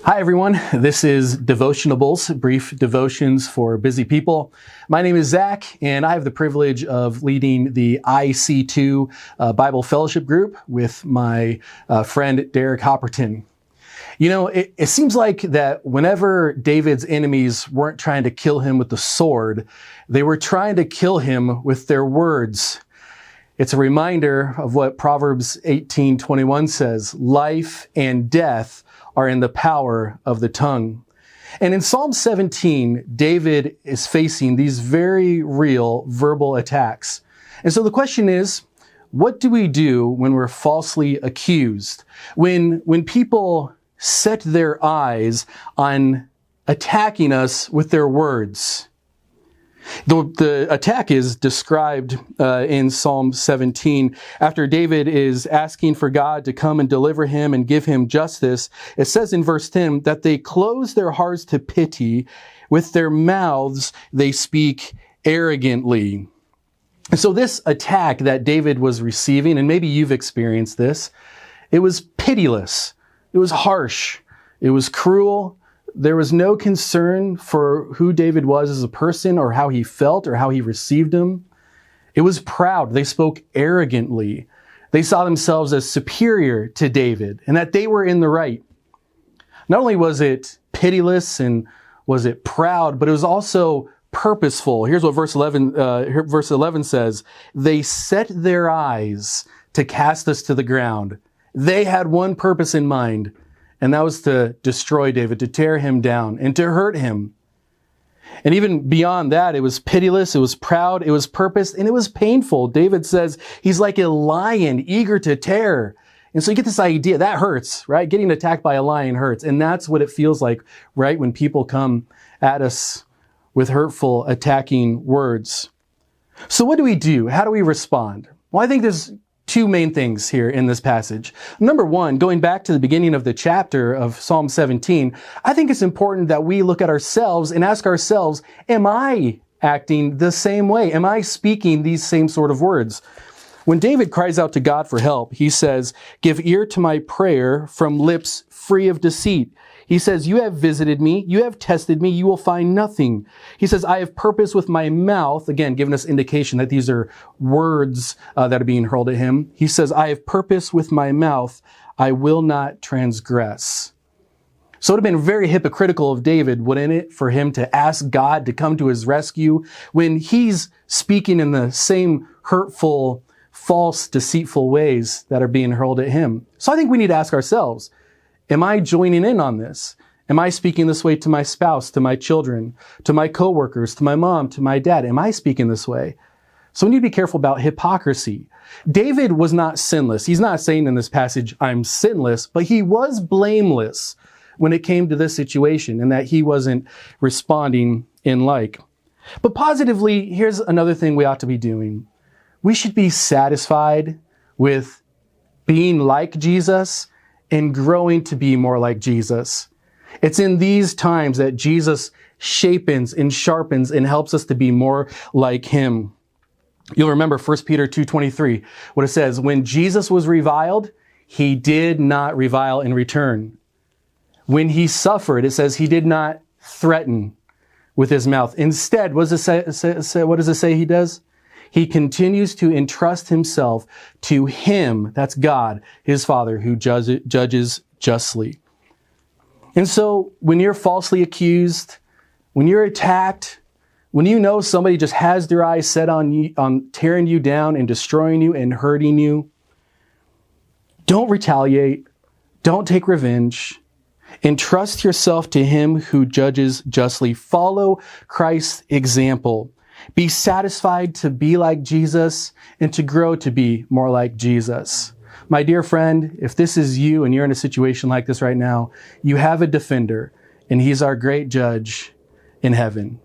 Hi everyone, this is Devotionables, brief devotions for busy people. My name is Zach, and I have the privilege of leading the IC2 Bible Fellowship Group with my friend Derek Hopperton. You know, it seems like that whenever David's enemies weren't trying to kill him with the sword, they were trying to kill him with their words. It's a reminder of what Proverbs 18:21 says, life and death are in the power of the tongue. And in Psalm 17, David is facing these very real verbal attacks. And so the question is, what do we do when we're falsely accused? When people set their eyes on attacking us with their words? The attack is described in Psalm 17. After David is asking for God to come and deliver him and give him justice, it says in verse 10 that they close their hearts to pity. With their mouths, they speak arrogantly. And so this attack that David was receiving, and maybe you've experienced this, it was pitiless. It was harsh. It was cruel. There was no concern for who David was as a person or how he felt or how he received him. It was proud. They spoke arrogantly. They saw themselves as superior to David and that they were in the right. Not only was it pitiless and was it proud, but it was also purposeful. Here's what verse 11 says. They set their eyes to cast us to the ground. They had one purpose in mind, and that was to destroy David, to tear him down, and to hurt him. And even beyond that, it was pitiless, it was proud, it was purposed, and it was painful. David says he's like a lion eager to tear. And so you get this idea, that hurts, right? Getting attacked by a lion hurts. And that's what it feels like, right? When people come at us with hurtful, attacking words. So what do we do? How do we respond? Well, I think there's two main things here in this passage. Number one, going back to the beginning of the chapter of Psalm 17, I think it's important that we look at ourselves and ask ourselves, am I acting the same way? Am I speaking these same sort of words? When David cries out to God for help, he says, give ear to my prayer from lips free of deceit. He says, you have visited me, you have tested me, you will find nothing. He says, I have purpose with my mouth, again, giving us indication that these are words that are being hurled at him. He says, I have purpose with my mouth, I will not transgress. So it would have been very hypocritical of David, wouldn't it, for him to ask God to come to his rescue when he's speaking in the same hurtful, false, deceitful ways that are being hurled at him. So I think we need to ask ourselves, am I joining in on this? Am I speaking this way to my spouse, to my children, to my coworkers, to my mom, to my dad? Am I speaking this way? So we need to be careful about hypocrisy. David was not sinless. He's not saying in this passage, I'm sinless, but he was blameless when it came to this situation and that he wasn't responding in like. But positively, here's another thing we ought to be doing. We should be satisfied with being like Jesus and growing to be more like Jesus. It's in these times that Jesus shapens and sharpens and helps us to be more like him. You'll remember 1 Peter 2:23, what it says, when Jesus was reviled, he did not revile in return. When he suffered, it says he did not threaten with his mouth. Instead, what does it say he does? He continues to entrust himself to him, that's God, his Father, who judges justly. And so when you're falsely accused, when you're attacked, when you know somebody just has their eyes set on you, on tearing you down and destroying you and hurting you, don't retaliate, don't take revenge. Entrust yourself to him who judges justly. Follow Christ's example. Be satisfied to be like Jesus and to grow to be more like Jesus. My dear friend, if this is you and you're in a situation like this right now, you have a defender, and he's our great judge in heaven.